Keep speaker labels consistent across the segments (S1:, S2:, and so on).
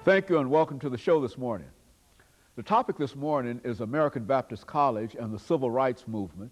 S1: Thank you and welcome to the show this morning. The topic this morning is American Baptist College and the Civil Rights Movement.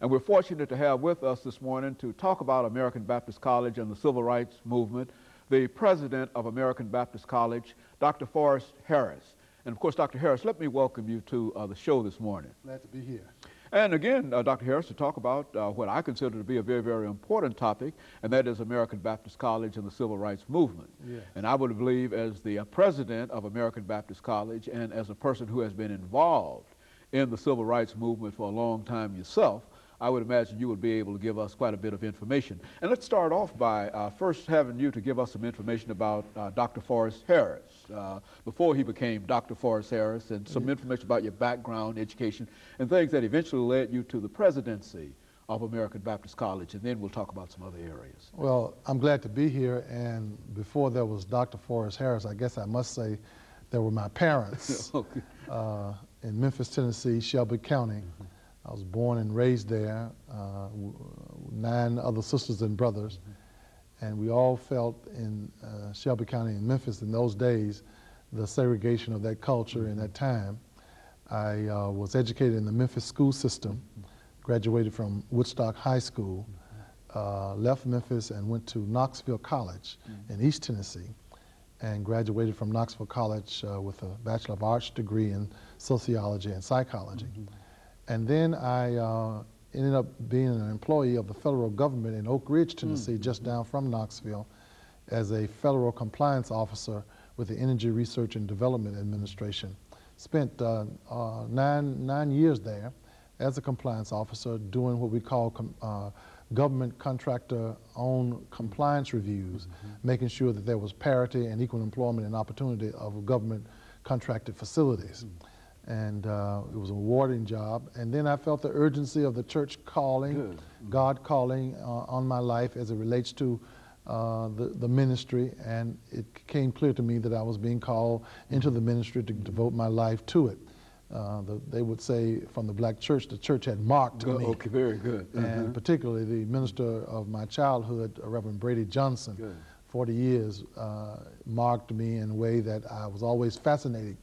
S1: And we're fortunate to have with us this morning to talk about American Baptist College and the Civil Rights Movement, the president of American Baptist College, Dr. FHarris. And of course, Dr. Harris, let me welcome you to the show this morning.
S2: Glad to be here.
S1: And again, Dr. Harris, to talk about what I consider to be a very, very important topic, and that is American Baptist College and the Civil Rights Movement.
S2: Yes.
S1: And I would believe, as the president of American Baptist College and as a person who has been involved in the Civil Rights Movement for a long time yourself, I would imagine you would be able to give us quite a bit of information. And let's start off by first having you to give us some information about Dr. FHarris, before he became Dr. FHarris, and some information about your background, education, and things that eventually led you to the presidency of American Baptist College, and then we'll talk about some other areas.
S2: Well, I'm glad to be here, and before there was Dr. FHarris, I guess I must say there were my parents.
S1: Okay.
S2: In Memphis, Tennessee, Shelby County. I was born and raised there, 9 other sisters and brothers, and we all felt in Shelby County and Memphis in those days the segregation of that culture in that time. I was educated in the Memphis school system, graduated from Woodstock High School, left Memphis and went to Knoxville College in East Tennessee, and graduated from Knoxville College with a Bachelor of Arts degree in sociology and psychology. And then I ended up being an employee of the federal government in Oak Ridge, Tennessee, just down from Knoxville, as a federal compliance officer with the Energy Research and Development Administration. Spent 9 years there as a compliance officer doing what we call government contractor-owned compliance reviews, making sure that there was parity and equal employment and opportunity of government contracted facilities. And it was a rewarding job. And then I felt the urgency of the church calling, God calling on my life as it relates to the ministry, and it became clear to me that I was being called into the ministry to devote my life to it. They would say from the black church, the church had marked me.
S1: Okay, very good.
S2: And particularly the minister of my childhood, Reverend Brady Johnson, 40 years, marked me in a way that I was always fascinated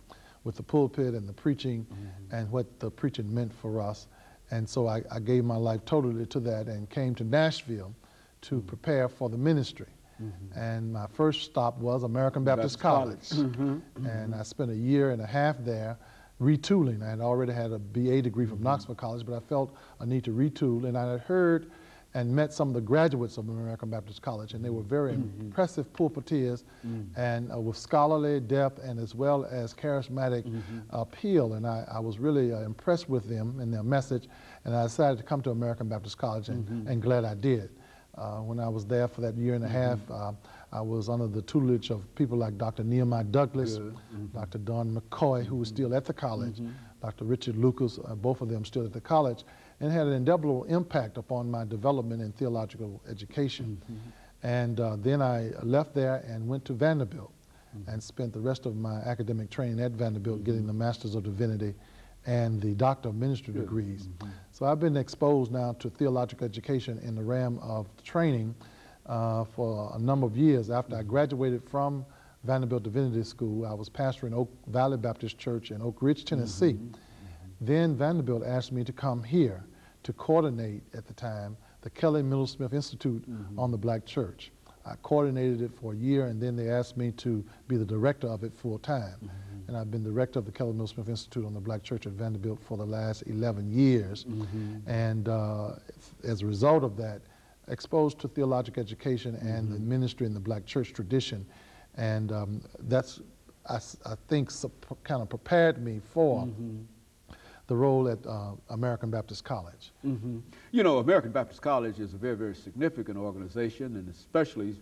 S2: with the pulpit and the preaching and what the preaching meant for us. And so I gave my life totally to that and came to Nashville to prepare for the ministry. And my first stop was American Baptist College. And I spent a year and a half there retooling. I had already had a BA degree from Knoxville College, but I felt a need to retool. And I had heard and met some of the graduates of American Baptist College, and they were very impressive pulpiteers and with scholarly depth and as well as charismatic appeal. And I was really impressed with them and their message, and I decided to come to American Baptist College, and glad I did. When I was there for that year and a half, I was under the tutelage of people like Dr. Nehemiah Douglas, Dr. Don McCoy, who was still at the college, Dr. Richard Lucas, both of them still at the college, and had an indelible impact upon my development in theological education. And then I left there and went to Vanderbilt and spent the rest of my academic training at Vanderbilt getting the Master's of Divinity and the Doctor of Ministry degrees. So I've been exposed now to theological education in the realm of training for a number of years. After I graduated from Vanderbilt Divinity School, I was pastoring Oak Valley Baptist Church in Oak Ridge, Tennessee. Then Vanderbilt asked me to come here to coordinate, at the time, the Kelly Middlesmith Institute on the Black Church. I coordinated it for a year, and then they asked me to be the director of it full time. And I've been director of the Kelly Middlesmith Institute on the Black Church at Vanderbilt for the last 11 years. And as a result of that, exposed to theological education and the ministry in the Black church tradition. And that's, I think, kind of prepared me for the role at American Baptist College.
S1: You know, American Baptist College is a very, very significant organization, and especially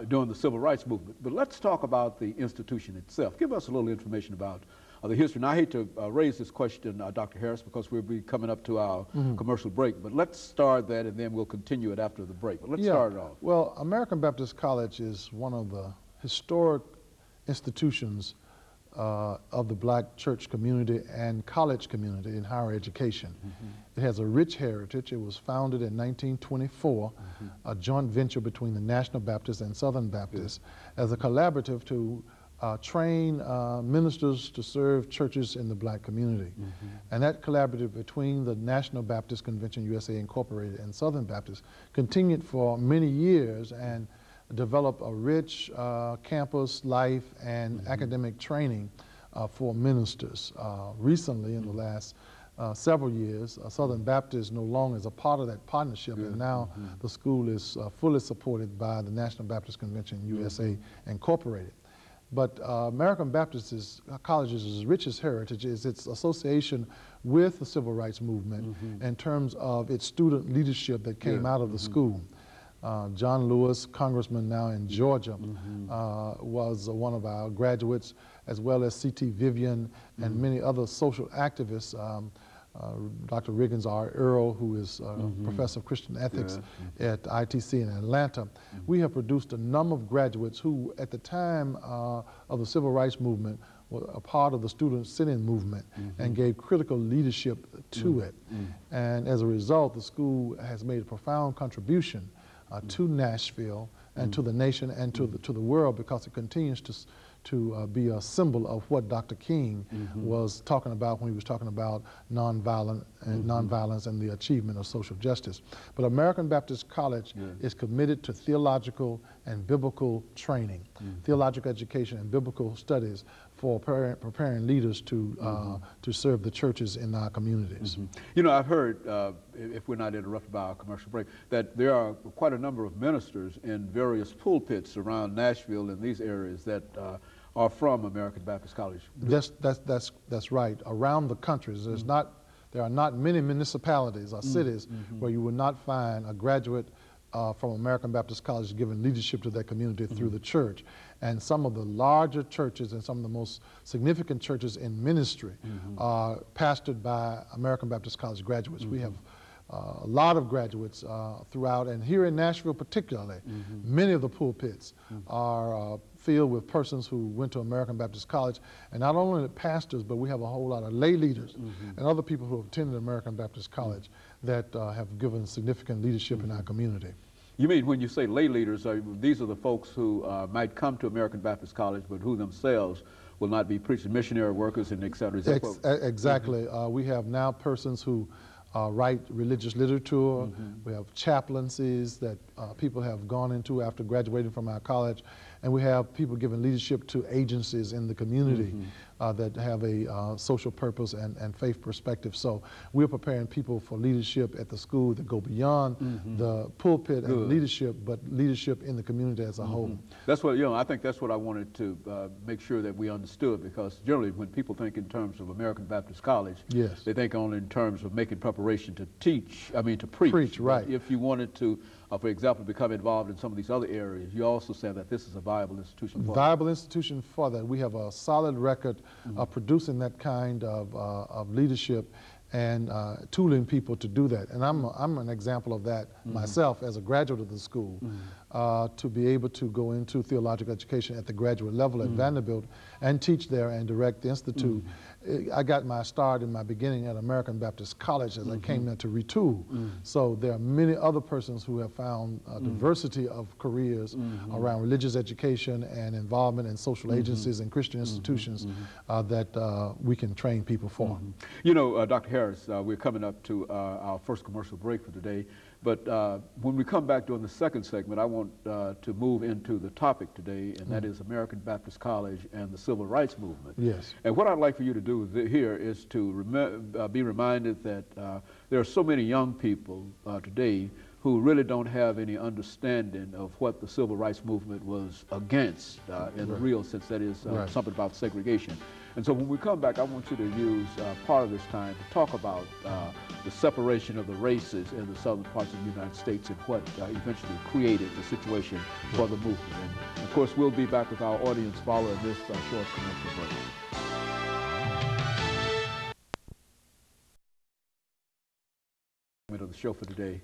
S1: during the Civil Rights Movement. But let's talk about the institution itself. Give us a little information about the history. Now, I hate to raise this question, Dr. Harris, because we'll be coming up to our commercial break, but let's start that and then we'll continue it after the break. But let's start it off.
S2: Well, American Baptist College is one of the historic institutions of the Black church community and college community in higher education. It has a rich heritage. It was founded in 1924, a joint venture between the National Baptists and Southern Baptists as a collaborative to train ministers to serve churches in the black community. And that collaborative between the National Baptist Convention USA Incorporated and Southern Baptist continued for many years and developed a rich campus life and academic training for ministers. Recently, in the last several years, Southern Baptist no longer is a part of that partnership, and now the school is fully supported by the National Baptist Convention USA Incorporated. But American Baptist College's richest heritage is its association with the civil rights movement in terms of its student leadership that came out of the school. John Lewis, congressman now in Georgia, was one of our graduates, as well as C.T. Vivian and many other social activists. Dr. Riggins R. Earl, who is professor of Christian ethics at ITC in Atlanta. We have produced a number of graduates who, at the time of the civil rights movement, were a part of the student sit-in movement and gave critical leadership to it. And as a result, the school has made a profound contribution to Nashville and to the nation and to the world, because it continues to be a symbol of what Dr. King was talking about when he was talking about nonviolence and the achievement of social justice. But American Baptist College is committed to theological and biblical training, theological education and biblical studies for preparing leaders to serve the churches in our communities.
S1: You know, I've heard, if we're not interrupted by our commercial break, that there are quite a number of ministers in various pulpits around Nashville and these areas that are from American Baptist College.
S2: That's right. Around the country, there are not many municipalities or cities where you will not find a graduate from American Baptist College giving leadership to their community through the church. And some of the larger churches and some of the most significant churches in ministry are pastored by American Baptist College graduates. We have a lot of graduates throughout, and here in Nashville particularly, many of the pulpits are filled with persons who went to American Baptist College, and not only the pastors, but we have a whole lot of lay leaders and other people who have attended American Baptist College that have given significant leadership in our community.
S1: You mean when you say lay leaders, these are the folks who might come to American Baptist College, but who themselves will not be preaching, missionary workers and et cetera?
S2: Exactly. We have now persons who write religious literature. We have chaplaincies that people have gone into after graduating from our college. And we have people giving leadership to agencies in the community that have a social purpose and faith perspective. So we're preparing people for leadership at the school that go beyond the pulpit and leadership, but leadership in the community as a whole.
S1: That's what, I think that's what I wanted to make sure that we understood, because generally when people think in terms of American Baptist College, they think only in terms of making preparation to teach, to preach.
S2: Right.
S1: But if you wanted to, for example, become involved in some of these other areas, you also said that this is a viable institution for
S2: viable institution for that. We have a solid record of producing that kind of leadership and tooling people to do that. And I'm an example of that myself as a graduate of the school, to be able to go into theological education at the graduate level at Vanderbilt and teach there and direct the institute. I got my start in my beginning at American Baptist College as I came there to retool. So there are many other persons who have found a diversity of careers around religious education and involvement in social agencies and Christian institutions that we can train people for.
S1: You know, Dr. Harris, we're coming up to our first commercial break for today. But when we come back during the second segment, I want to move into the topic today, and that is American Baptist College and the Civil Rights Movement.
S2: Yes.
S1: And what I'd like for you to do here is to be reminded that there are so many young people today who really don't have any understanding of what the Civil Rights Movement was against in the real sense, that is something about segregation. And so when we come back, I want you to use part of this time to talk about the separation of the races in the southern parts of the United States and what eventually created the situation for the movement. And of course, we'll be back with our audience following this short commercial break. Of the show for today.